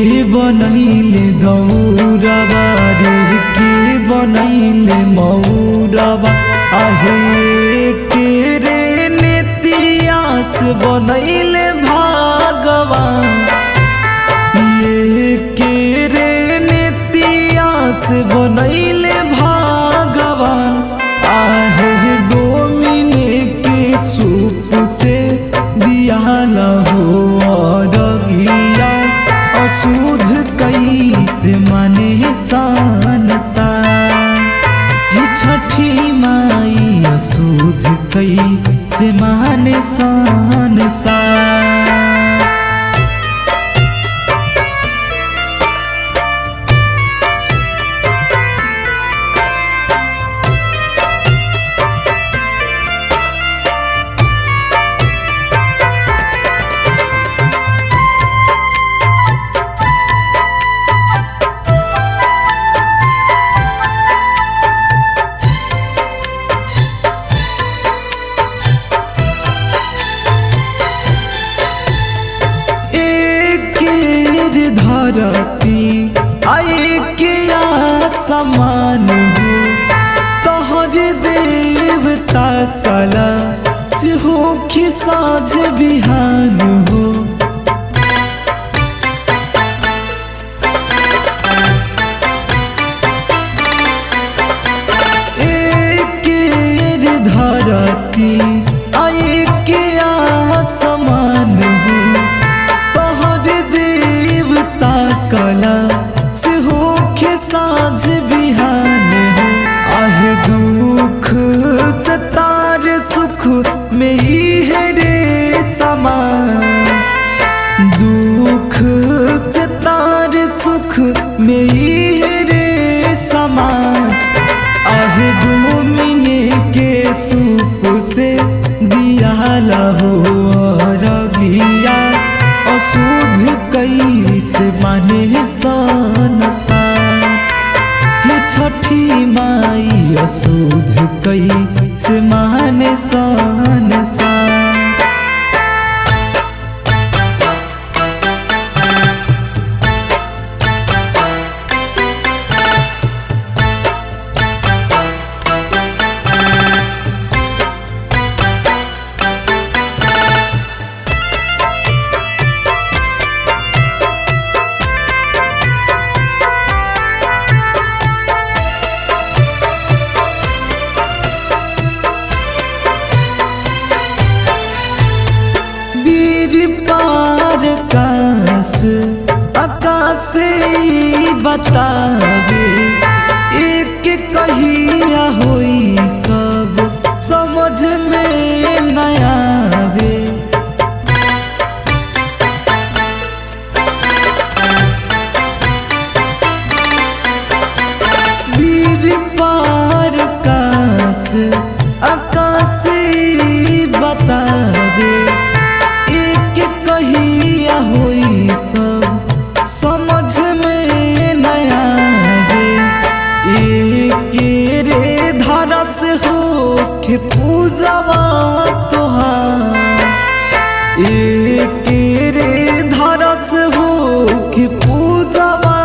बनैले दौरबा रे के बनैले मौरबा आहे के रे नेतियास बनैले भगवान ये के रे नेतियास बनैले भगवान आहे डोमिने के सूप से दियाला हो रगिया अशुद्ध कैसे माने सान छठी माई अशुद्ध कैसे माने सान धरती आए के समान हो तोहर देवता कला से हो साँझ बिहान हो एक धरती आए के समान हो कला से हो साँझ बिहान हो आहे दुख सतार सुख में ही है रे समान दुख सतार सुख में ही है रे समान आहे डोमिने के सूप से दियाला हो रगिया अशुद्ध कैसे माने सान छठी माई अशुद्ध कैसे माने सान आकाश बतावे एक कहिया होई सब समझ में न आवे वीर पार आकाश बतावे एक कहिया होई सब समझ में नया रे रे धारा से हो के पूजवा तोहार एक रे धारा से हो के पूजवा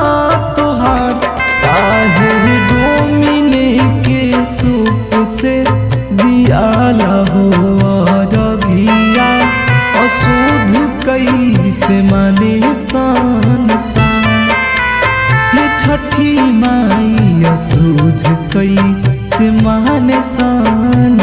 तोहार आहे डोमिने के सूप से दियाला हो रगिया अशुद्ध कैसे माने सान छठी माई अशुद्ध कैसे माने सान